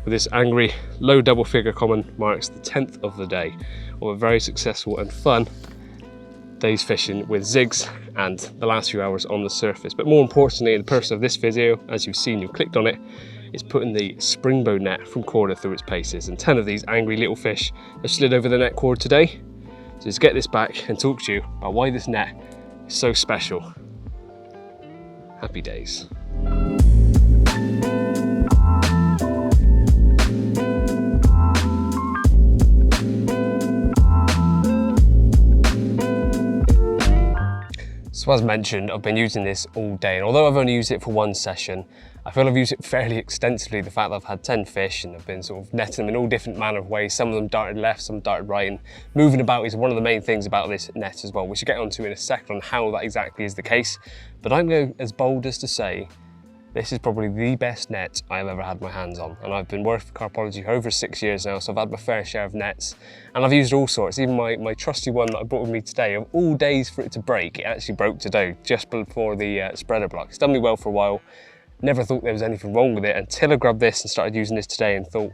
with this angry low double figure common marks the 10th of the day of a very successful and fun day's fishing with zigs and the last few hours on the surface. But more importantly, in the purpose of this video, as you've seen, you've clicked on it, is putting the Springbow net from Korda through its paces, and 10 of these angry little fish have slid over the net cord today. So let's get this back and talk to you about why this net is so special. Happy days. So as mentioned, I've been using this all day, and although I've only used it for one session, I feel I've used it fairly extensively. The fact that I've had 10 fish and I've been sort of netting them in all different manner of ways. Some of them darted left, some darted right, and moving about is one of the main things about this net as well, which we'll get onto in a second on how that exactly is the case. But I'm going as bold as to say, this is probably the best net I've ever had my hands on. And I've been working for CARPology for over 6 years now, so I've had my fair share of nets. And I've used all sorts, even my trusty one that I brought with me today. Of all days for it to break, it actually broke today, just before the spreader block. It's done me well for a while. Never thought there was anything wrong with it until I grabbed this and started using this today and thought,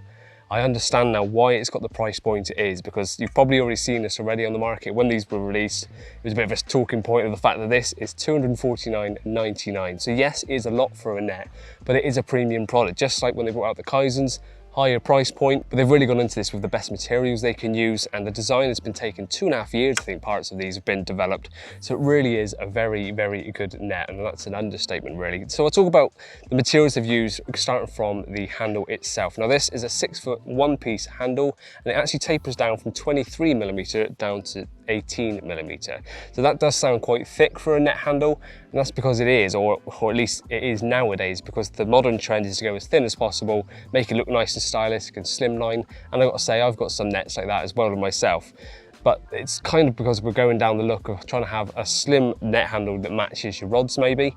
I understand now why it's got the price point it is, because you've probably already seen this already on the market. When these were released, it was a bit of a talking point of the fact that this is $249.99. So yes, it is a lot for a net, but it is a premium product. Just like when they brought out the Kaizens, higher price point, but they've really gone into this with the best materials they can use, and the design has been taken 2.5 years, I think parts of these have been developed. So it really is a very, very good net, and that's an understatement really. So I'll talk about the materials they've used, starting from the handle itself. Now this is a 6-foot one-piece handle, and it actually tapers down from 23mm down to 18mm. So that does sound quite thick for a net handle, and that's because it is, or at least it is nowadays, because the modern trend is to go as thin as possible, make it look nice and stylish and slimline. And I've got to say, I've got some nets like that as well myself. But it's kind of because we're going down the look of trying to have a slim net handle that matches your rods maybe.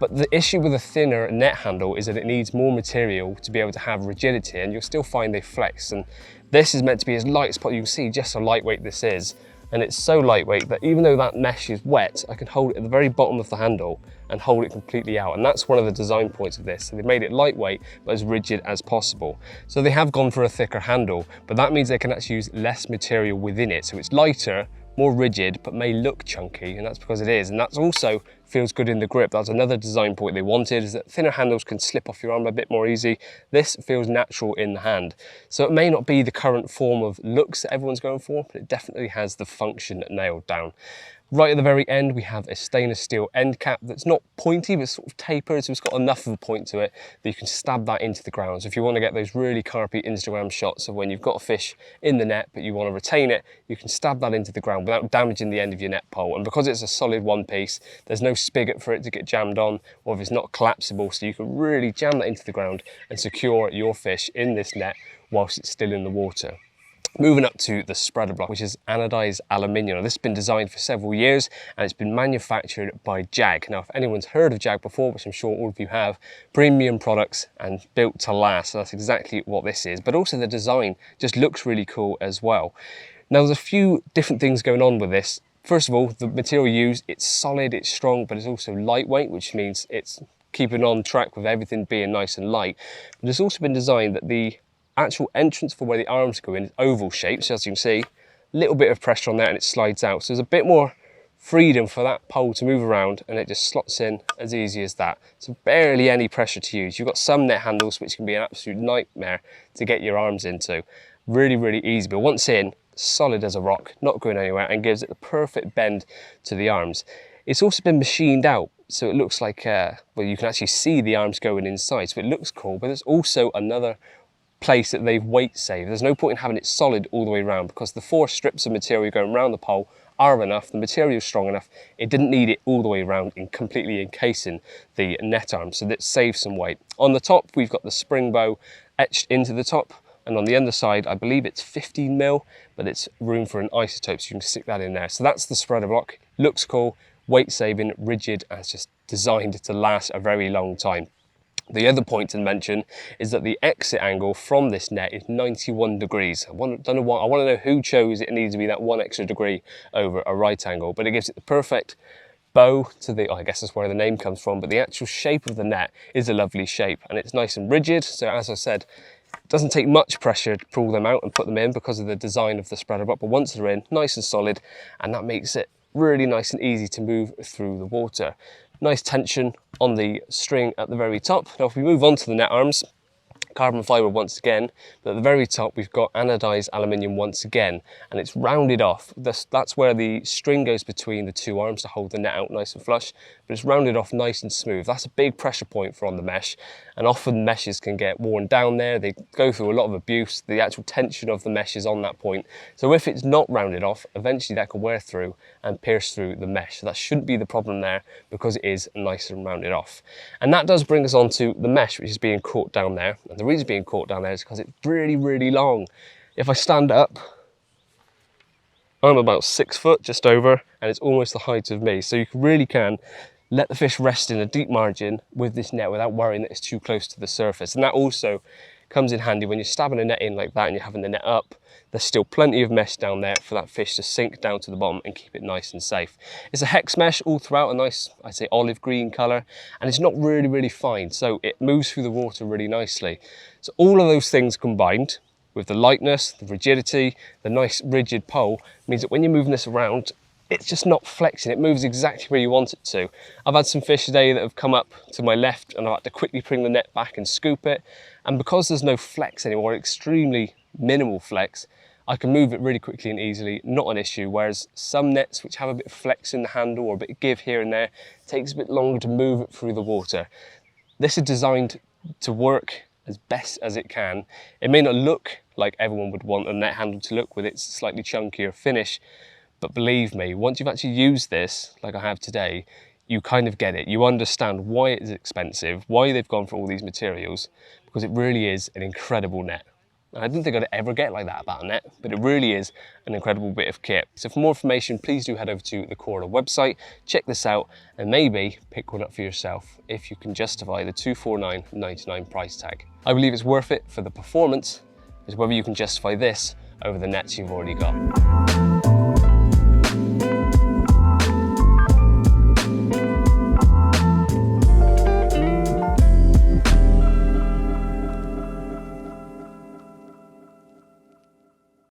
But the issue with a thinner net handle is that it needs more material to be able to have rigidity, and you'll still find they flex. And this is meant to be as light as possible. You can see just how lightweight this is. And it's so lightweight that even though that mesh is wet, I can hold it at the very bottom of the handle and hold it completely out. And that's one of the design points of this. So they've made it lightweight, but as rigid as possible. So they have gone for a thicker handle, but that means they can actually use less material within it. So it's lighter, more rigid, but may look chunky, and that's because it is. And that's also feels good in the grip. That's another design point they wanted, is that thinner handles can slip off your arm a bit more easy. This feels natural in the hand. So it may not be the current form of looks that everyone's going for, but it definitely has the function nailed down. Right at the very end, we have a stainless steel end cap that's not pointy, but sort of tapered, so it's got enough of a point to it that you can stab that into the ground. So if you want to get those really carpy Instagram shots of when you've got a fish in the net, but you want to retain it, you can stab that into the ground without damaging the end of your net pole. And because it's a solid one piece, there's no spigot for it to get jammed on, or if it's not collapsible, so you can really jam that into the ground and secure your fish in this net whilst it's still in the water. Moving up to the spreader block, which is anodized aluminium. Now, this has been designed for several years and it's been manufactured by JAG. Now, if anyone's heard of JAG before, which I'm sure all of you have, premium products and built to last. So that's exactly what this is. But also the design just looks really cool as well. Now, there's a few different things going on with this. First of all, the material used, it's solid, it's strong, but it's also lightweight, which means it's keeping on track with everything being nice and light. But it's also been designed that the actual entrance for where the arms go in is oval shaped, so as you can see, a little bit of pressure on there and it slides out. So there's a bit more freedom for that pole to move around, and it just slots in as easy as that. So barely any pressure to use. You've got some net handles which can be an absolute nightmare to get your arms into. Really, really easy, but once in, solid as a rock, not going anywhere, and gives it the perfect bend to the arms. It's also been machined out, so it looks like, well, you can actually see the arms going inside, so it looks cool, but there's also another place that they've weight saved. There's no point in having it solid all the way around, because the 4 strips of material going around the pole are enough, the material is strong enough, it didn't need it all the way around in completely encasing the net arm, so that saves some weight. On the top, we've got the Springbow etched into the top, and on the underside, I believe it's 15mm, but it's room for an isotope, so you can stick that in there. So that's the spreader block. Looks cool, weight saving, rigid, and it's just designed to last a very long time. The other point to mention is that the exit angle from this net is 91 degrees. I don't know why. I want to know who chose it needs to be that 1 extra degree over a right angle, but it gives it the perfect bow to the, I guess that's where the name comes from, but the actual shape of the net is a lovely shape, and it's nice and rigid. So as I said, It doesn't take much pressure to pull them out and put them in because of the design of the spreader bar, but once they're in, nice and solid, and that makes it really nice and easy to move through the water. Nice tension on the string at the very top. Now if we move on to the net arms, carbon fibre once again, but at the very top we've got anodised aluminium once again, and it's rounded off. That's where the string goes between the two arms to hold the net out nice and flush, but it's rounded off nice and smooth. That's a big pressure point for on the mesh, and often meshes can get worn down there. They go through a lot of abuse. The actual tension of the mesh is on that point. So if it's not rounded off, eventually that can wear through and pierce through the mesh. So that shouldn't be the problem there because it is nice and rounded off. And that does bring us on to the mesh, which is being caught down there. And the reason it's being caught down there is because it's really, really long. If I stand up, I'm about 6 foot, just over, and it's almost the height of me. So you really can let the fish rest in a deep margin with this net without worrying that it's too close to the surface. And that also comes in handy when you're stabbing a net in like that and you're having the net up. There's still plenty of mesh down there for that fish to sink down to the bottom and keep it nice and safe. It's a hex mesh all throughout, a nice, I'd say, olive green colour, and it's not really, really fine, so it moves through the water really nicely. So all of those things combined with the lightness, the rigidity, the nice rigid pole means that when you're moving this around, it's just not flexing. It moves exactly where you want it to. I've had some fish today that have come up to my left and I've had to quickly bring the net back and scoop it. And because there's no flex anymore, extremely minimal flex, I can move it really quickly and easily, not an issue. Whereas some nets which have a bit of flex in the handle or a bit of give here and there, it takes a bit longer to move it through the water. This is designed to work as best as it can. It may not look like everyone would want a net handle to look with its slightly chunkier finish, but believe me, once you've actually used this, like I have today, you kind of get it. You understand why it is expensive, why they've gone for all these materials, because it really is an incredible net. And I didn't think I'd ever get like that about a net, but it really is an incredible bit of kit. So for more information, please do head over to the Korda website, check this out, and maybe pick one up for yourself if you can justify the $249.99 price tag. I believe it's worth it for the performance, is whether you can justify this over the nets you've already got.